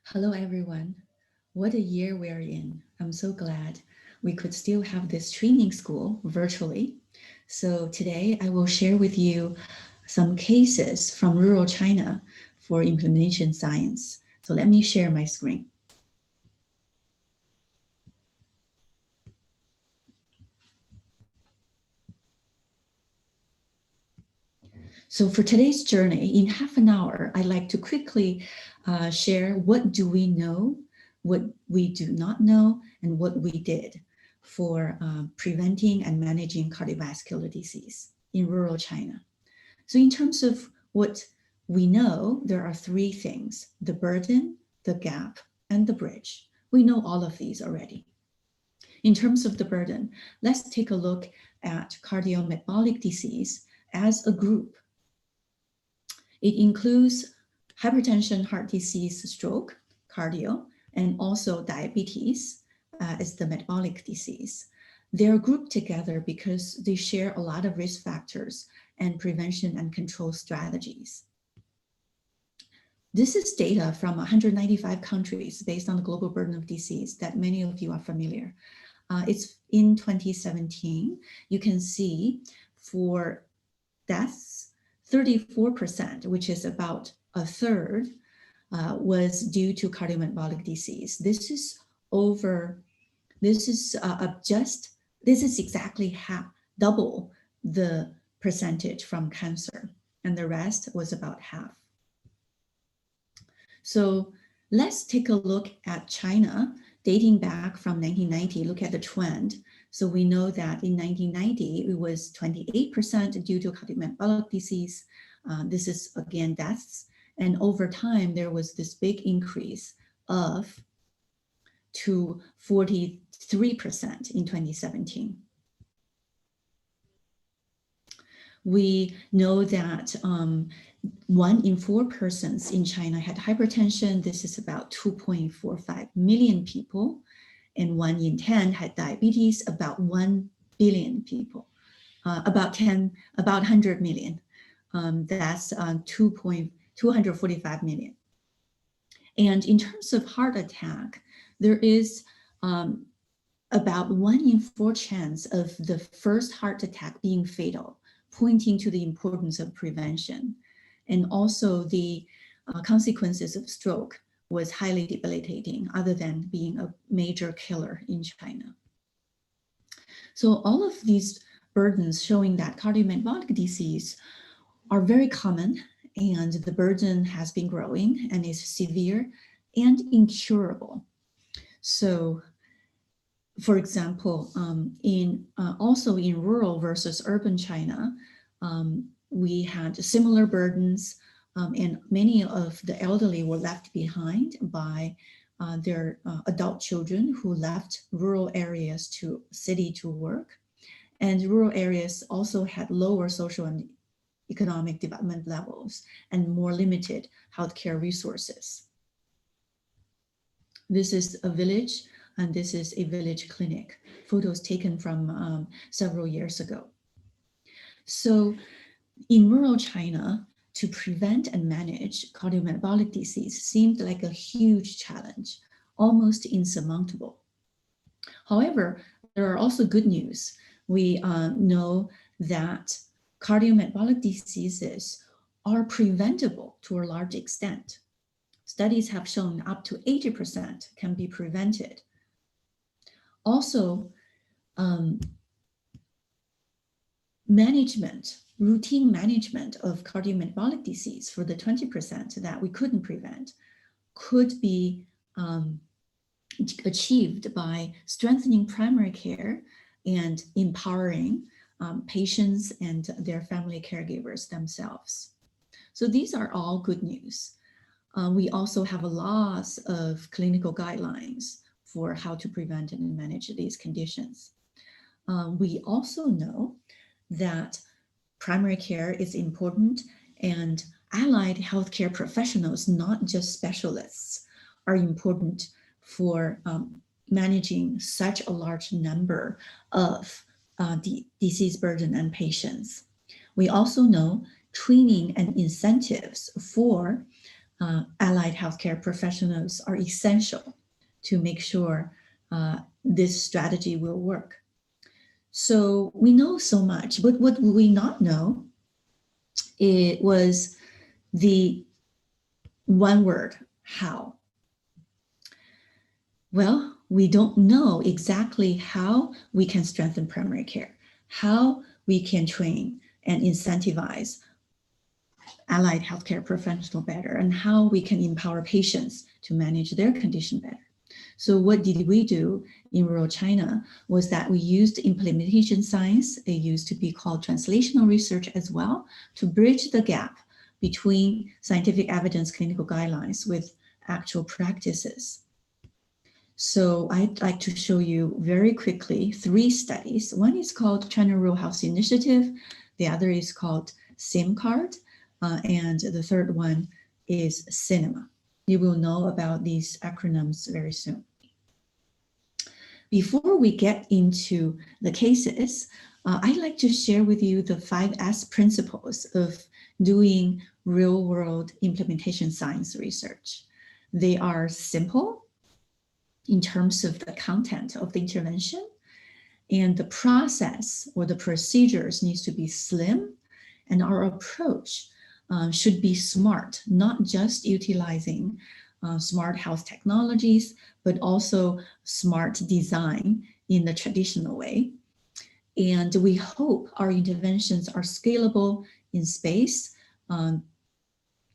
Hello, everyone. What a year we're in. I'm so glad we could still have this training school virtually. So today I will share with you some cases from rural China for implementation science. So let me share my screen. So for today's journey, in half an hour, I'd like to quickly share what do we know, what we do not know, and what we did for preventing and managing cardiovascular disease in rural China. So in terms of what we know, there are three things: the burden, the gap, and the bridge. We know all of these already. In terms of the burden, let's take a look at cardiometabolic disease as a group. It includes hypertension, heart disease, stroke, cardio, and also diabetes as the metabolic disease. They're grouped together because they share a lot of risk factors and prevention and control strategies. This is data from 195 countries based on the global burden of disease that many of you are familiar. It's in 2017. You can see for deaths, 34%, which is about a third, was due to cardiometabolic disease. This is exactly double the percentage from cancer, and the rest was about half. So let's take a look at China dating back from 1990. Look at the trend. So we know that in 1990, it was 28% due to cardiometabolic disease. This is again deaths. And over time, there was this big increase to 43% in 2017. We know that 1 in 4 persons in China had hypertension. This is about 2.45 million people. And 1 in 10 had diabetes, about 1 billion people, about 100 million. That's 245 million. And in terms of heart attack, there is about 1 in 4 chance of the first heart attack being fatal, pointing to the importance of prevention. And also the consequences of stroke was highly debilitating, other than being a major killer in China. So all of these burdens showing that cardiometabolic disease are very common, and the burden has been growing and is severe and incurable. So for example, also in rural versus urban China, we had similar burdens, and many of the elderly were left behind by their adult children who left rural areas to city to work. And rural areas also had lower social and economic development levels and more limited healthcare resources. This is a village, and this is a village clinic. Photos taken from several years ago. So in rural China, to prevent and manage cardiometabolic disease seemed like a huge challenge, almost insurmountable. However, there are also good news. We know that cardiometabolic diseases are preventable to a large extent. Studies have shown up to 80% can be prevented. Also, routine management of cardiometabolic disease for the 20% that we couldn't prevent could be achieved by strengthening primary care and empowering patients and their family caregivers themselves. So these are all good news. We also have a lot of clinical guidelines for how to prevent and manage these conditions. We also know that primary care is important, and allied healthcare professionals, not just specialists, are important for managing such a large number of disease burden and patients. We also know training and incentives for allied healthcare professionals are essential to make sure this strategy will work. So we know so much, but what we not know, it was the one word, how. Well, we don't know exactly how we can strengthen primary care, how we can train and incentivize allied healthcare professionals better, and how we can empower patients to manage their condition better. So what did we do in rural China was that we used implementation science, it used to be called translational research as well, to bridge the gap between scientific evidence clinical guidelines with actual practices. So I'd like to show you very quickly 3 studies. One is called China Rural Health Initiative, the other is called SIM-CARD, and the third one is CINEMA. You will know about these acronyms very soon. Before we get into the cases, I'd like to share with you the 5S principles of doing real-world implementation science research. They are simple in terms of the content of the intervention, and the process or the procedures needs to be slim, and our approach should be smart, not just utilizing smart health technologies, but also smart design in the traditional way. And we hope our interventions are scalable in space,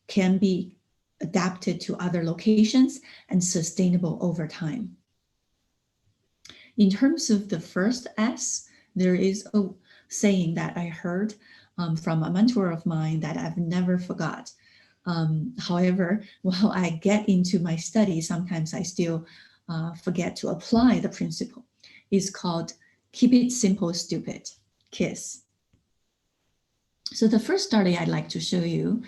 can be adapted to other locations, and sustainable over time. In terms of the first S, there is a saying that I heard from a mentor of mine that I've never forgot. However, while I get into my study, sometimes I still forget to apply the principle. It's called keep it simple, stupid, KISS. So the first study I'd like to show you,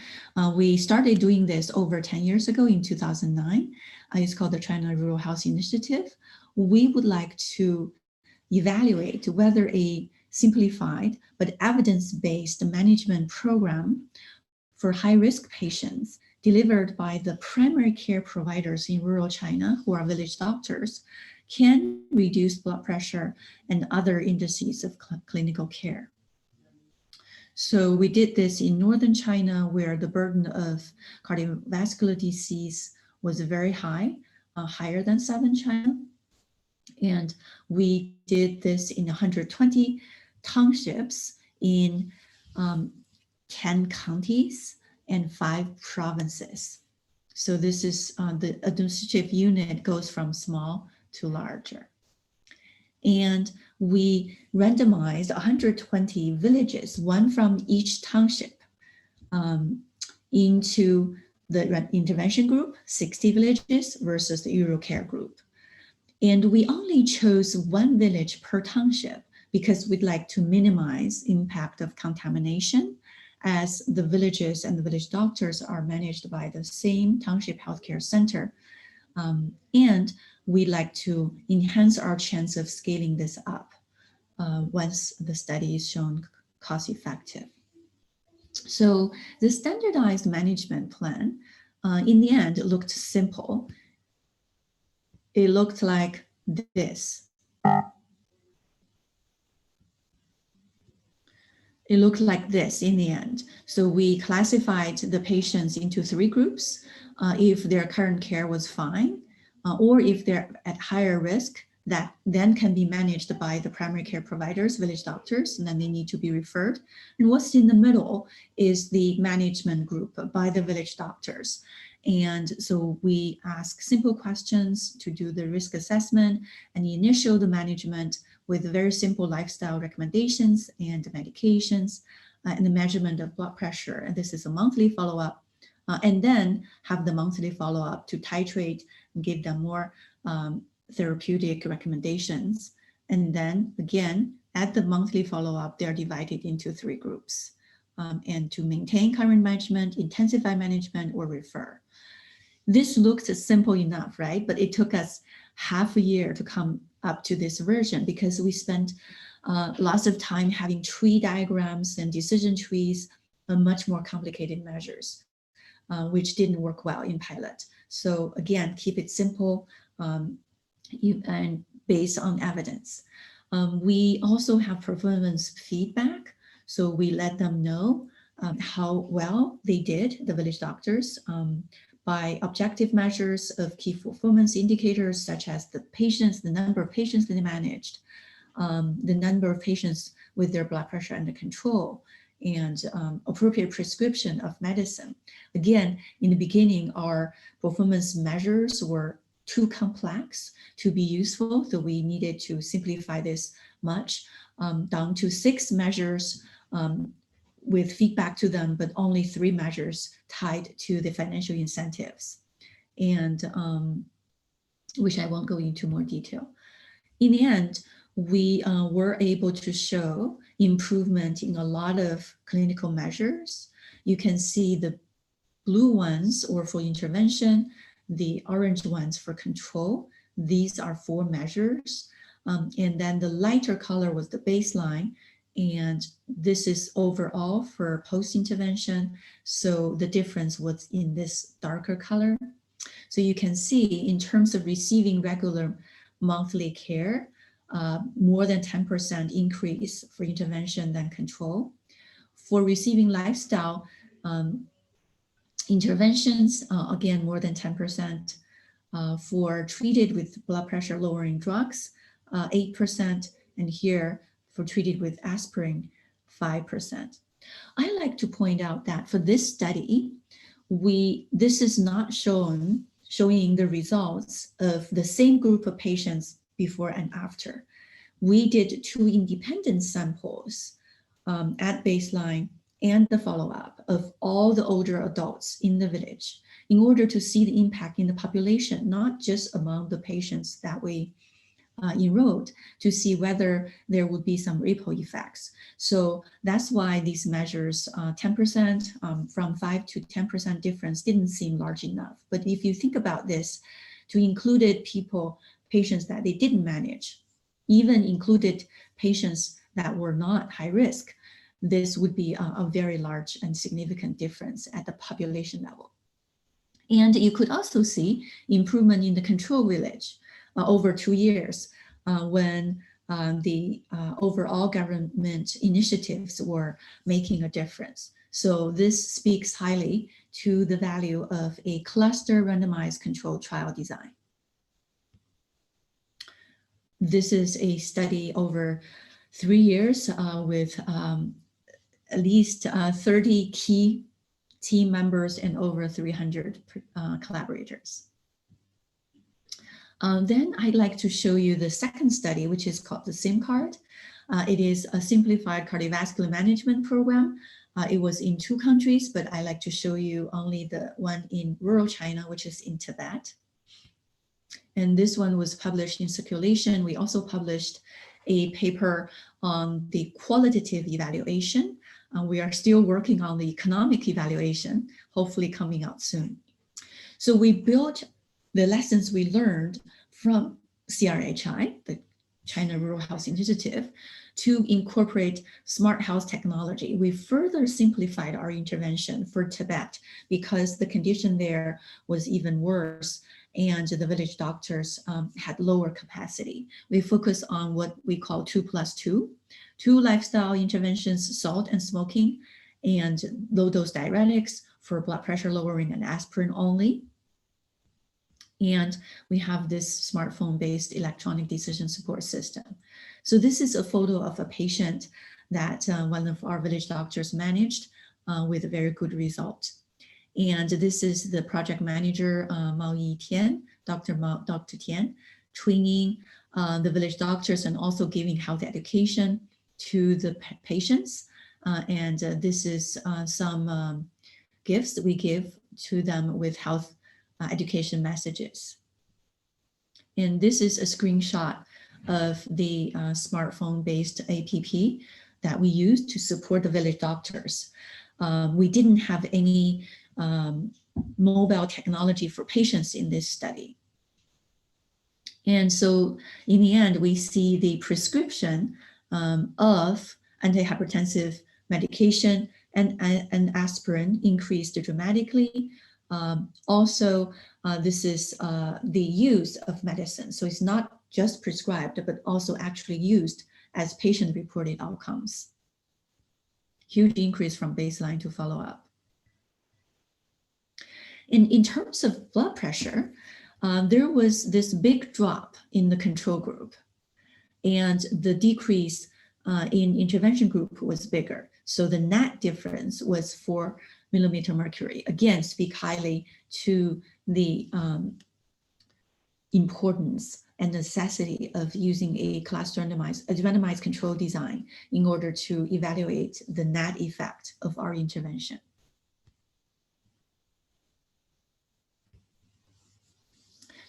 we started doing this over 10 years ago in 2009. It's called the China Rural Health Initiative. We would like to evaluate whether a simplified but evidence-based management program for high-risk patients delivered by the primary care providers in rural China, who are village doctors, can reduce blood pressure and other indices of clinical care. So we did this in northern China, where the burden of cardiovascular disease was very high, higher than southern China. And we did this in 120 townships in 10 counties and 5 provinces. So this is the administrative unit goes from small to larger. And we randomized 120 villages, one from each township, into the intervention group, 60 villages versus the Eurocare group. And we only chose 1 village per township because we'd like to minimize impact of contamination, as the villages and the village doctors are managed by the same township healthcare center. And we'd like to enhance our chance of scaling this up once the study is shown cost effective. So the standardized management plan, in the end, looked simple. It looked like this. It looked like this in the end. So we classified the patients into 3 groups. If their current care was fine, or if they're at higher risk, that then can be managed by the primary care providers, village doctors, and then they need to be referred. And what's in the middle is the management group by the village doctors. And so we ask simple questions to do the risk assessment and initial the management with very simple lifestyle recommendations and medications and the measurement of blood pressure. And this is a monthly follow-up. And then have the monthly follow-up to titrate and give them more therapeutic recommendations. And then again, at the monthly follow-up, they're divided into 3 groups. And to maintain current management, intensify management, or refer. This looks simple enough, right? But it took us half a year to come up to this version because we spent lots of time having tree diagrams and decision trees, much more complicated measures. which didn't work well in pilot. So again, keep it simple and based on evidence. We also have performance feedback. So we let them know how well they did, the village doctors, by objective measures of key performance indicators, such as the patients, the number of patients that they managed, the number of patients with their blood pressure under control, and appropriate prescription of medicine. Again, in the beginning, our performance measures were too complex to be useful, so we needed to simplify this much down to 6 measures with feedback to them, but only 3 measures tied to the financial incentives, and which I won't go into more detail. In the end, we were able to show improvement in a lot of clinical measures. You can see the blue ones or for intervention, the orange ones for control. These are 4 measures. And then the lighter color was the baseline. And this is overall for post-intervention. So the difference was in this darker color. So you can see in terms of receiving regular monthly care, more than 10% increase for intervention than control. For receiving lifestyle interventions, again, more than 10%. For treated with blood pressure lowering drugs, 8%, and here for treated with aspirin, 5%. I like to point out that for this study, this is not showing the results of the same group of patients before and after. We did 2 independent samples at baseline and the follow-up of all the older adults in the village in order to see the impact in the population, not just among the patients that we enrolled, to see whether there would be some ripple effects. So that's why these measures, 10%, from 5 to 10% difference didn't seem large enough. But if you think about this, to included patients that they didn't manage, even included patients that were not high risk, this would be a very large and significant difference at the population level. And you could also see improvement in the control village over 2 years when the overall government initiatives were making a difference. So this speaks highly to the value of a cluster randomized controlled trial design. This is a study over 3 years with at least 30 key team members and over 300 collaborators. Then I'd like to show you the second study, which is called the SIMCARD. It is a simplified cardiovascular management program. It was in 2 countries, but I like to show you only the one in rural China, which is in Tibet. And this one was published in Circulation. We also published a paper on the qualitative evaluation. We are still working on the economic evaluation, hopefully coming out soon. So we built the lessons we learned from CRHI, the China Rural Health Initiative, to incorporate smart health technology. We further simplified our intervention for Tibet because the condition there was even worse and the village doctors had lower capacity. We focus on what we call 2+2, 2 lifestyle interventions, salt and smoking, and low dose diuretics for blood pressure lowering and aspirin only. And we have this smartphone-based electronic decision support system. So this is a photo of a patient that one of our village doctors managed with a very good result. And this is the project manager, Mao Yi Tian, Dr. Tian, training the village doctors and also giving health education to the patients. And this is some gifts that we give to them with health education messages. And this is a screenshot of the smartphone-based app that we use to support the village doctors. We didn't have any mobile technology for patients in this study. And so in the end, we see the prescription of antihypertensive medication and aspirin increased dramatically. Also, this is the use of medicine. So it's not just prescribed, but also actually used as patient-reported outcomes. Huge increase from baseline to follow-up. In terms of blood pressure, there was this big drop in the control group, and the decrease in intervention group was bigger. So the net difference was 4 millimeter mercury. Again, speak highly to the importance and necessity of using a randomized control design in order to evaluate the net effect of our intervention.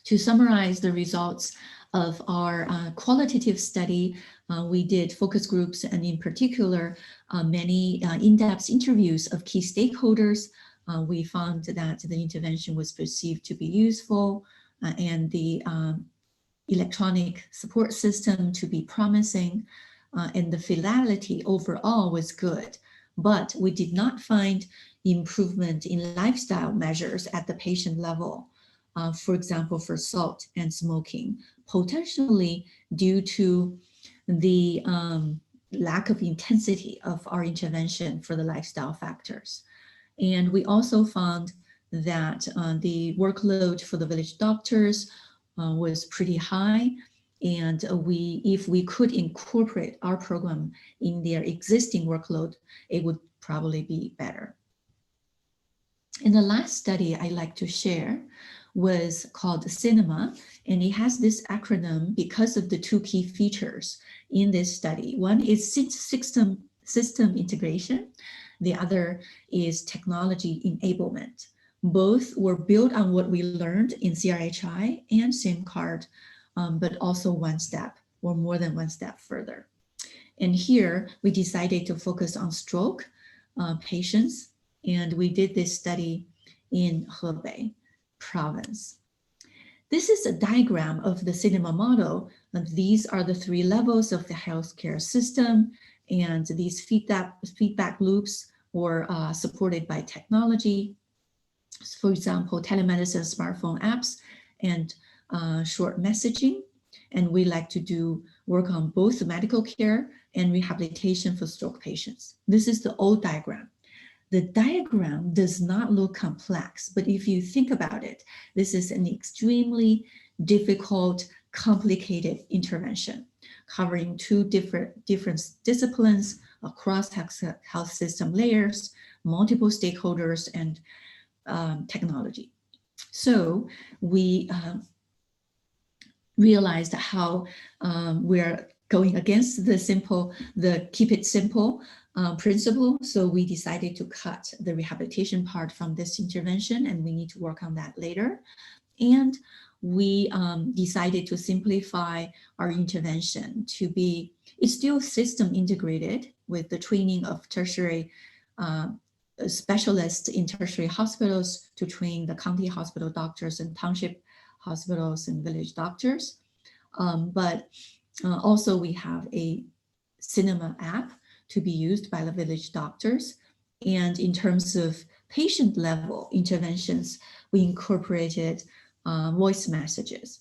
To summarize the results of our qualitative study, we did focus groups, and in particular, many in-depth interviews of key stakeholders. We found that the intervention was perceived to be useful, and the electronic support system to be promising, and the fidelity overall was good. But we did not find improvement in lifestyle measures at the patient level. For example, for salt and smoking, potentially due to the lack of intensity of our intervention for the lifestyle factors. And we also found that the workload for the village doctors was pretty high. And if we could incorporate our program in their existing workload, it would probably be better. And the last study I like to share was called Cinema, and it has this acronym because of the two key features in this study. One is system integration. The other is technology enablement. Both were built on what we learned in CRHI and SIMCARD, but also one step or more than one step further. And here we decided to focus on stroke patients, and we did this study in Hebei province. This is a diagram of the cinema model. And these are the three levels of the healthcare system, and these feedback loops were supported by technology. For example, telemedicine, smartphone apps, and short messaging. And we like to do work on both medical care and rehabilitation for stroke patients. This is the old diagram. The diagram does not look complex, but if you think about it, this is an extremely difficult, complicated intervention covering two different disciplines across health system layers, multiple stakeholders, and technology. So we realized how we're going against the keep it simple principle. So we decided to cut the rehabilitation part from this intervention, and we need to work on that later. And we decided to simplify our intervention to be, it's still system integrated with the training of tertiary specialists in tertiary hospitals to train the county hospital doctors and township hospitals and village doctors. But also we have a cinema app to be used by the village doctors. And in terms of patient level interventions, we incorporated voice messages.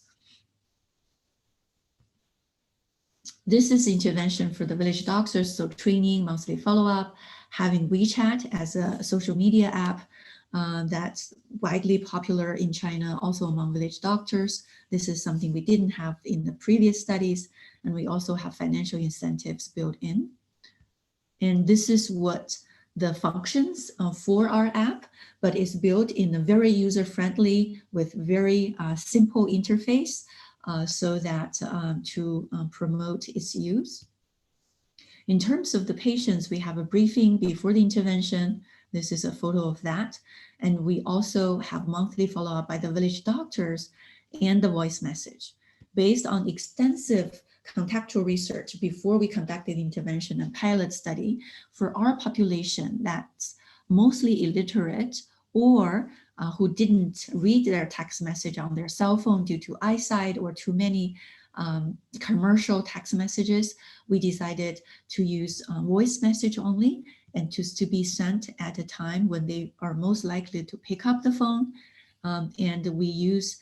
This is intervention for the village doctors, so training, monthly follow-up, having WeChat as a social media app that's widely popular in China, also among village doctors. This is something we didn't have in the previous studies, and we also have financial incentives built in. And this is what the functions for our app, but it's built in a very user-friendly with very simple interface so that to promote its use. In terms of the patients, we have a briefing before the intervention. This is a photo of that. And we also have monthly follow-up by the village doctors and the voice message. Based on extensive contextual research before we conducted intervention and pilot study, for our population that's mostly illiterate or who didn't read their text message on their cell phone due to eyesight or too many commercial text messages, we decided to use voice message only and to be sent at a time when they are most likely to pick up the phone. And we use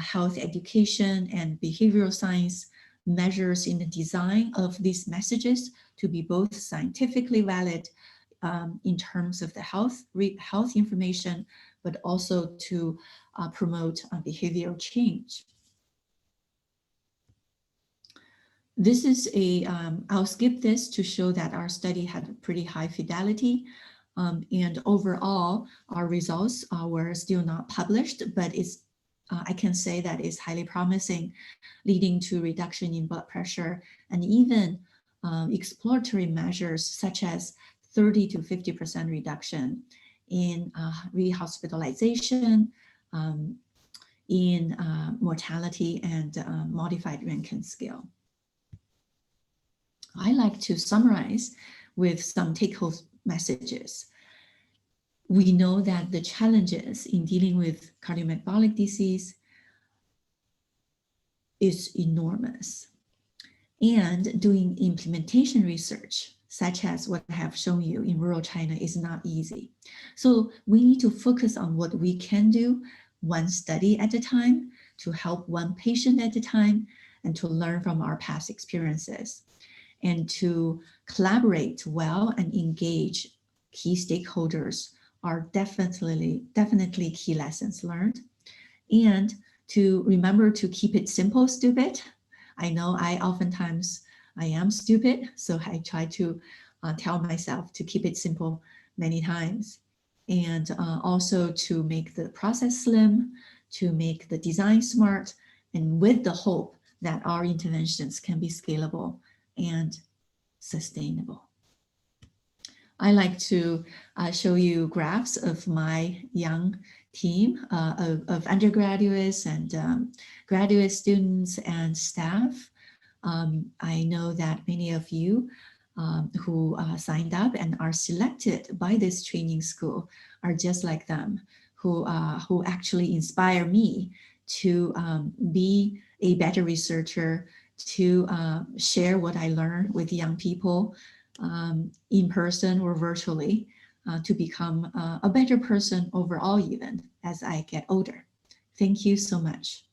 health education and behavioral science measures in the design of these messages to be both scientifically valid in terms of the health information, but also to promote behavioral change. This is I'll skip this to show that our study had a pretty high fidelity. And overall, our results were still not published, but I can say that it's highly promising, leading to reduction in blood pressure and even exploratory measures such as 30 to 50% reduction in rehospitalization, in mortality, and modified Rankin scale. I like to summarize with some take-home messages. We know that the challenges in dealing with cardiometabolic disease is enormous. And doing implementation research, such as what I have shown you in rural China, is not easy. So we need to focus on what we can do, one study at a time, to help one patient at a time, and to learn from our past experiences, and to collaborate well and engage key stakeholders are definitely key lessons learned. And to remember to keep it simple, stupid. I know I am stupid, so I try to tell myself to keep it simple many times. And also to make the process slim, to make the design smart, and with the hope that our interventions can be scalable and sustainable. I like to show you graphs of my young team of undergraduates and graduate students and staff. I know that many of you who signed up and are selected by this training school are just like them, who actually inspire me to be a better researcher, to share what I learn with young people in person or virtually, to become a better person overall, even as I get older. Thank you so much.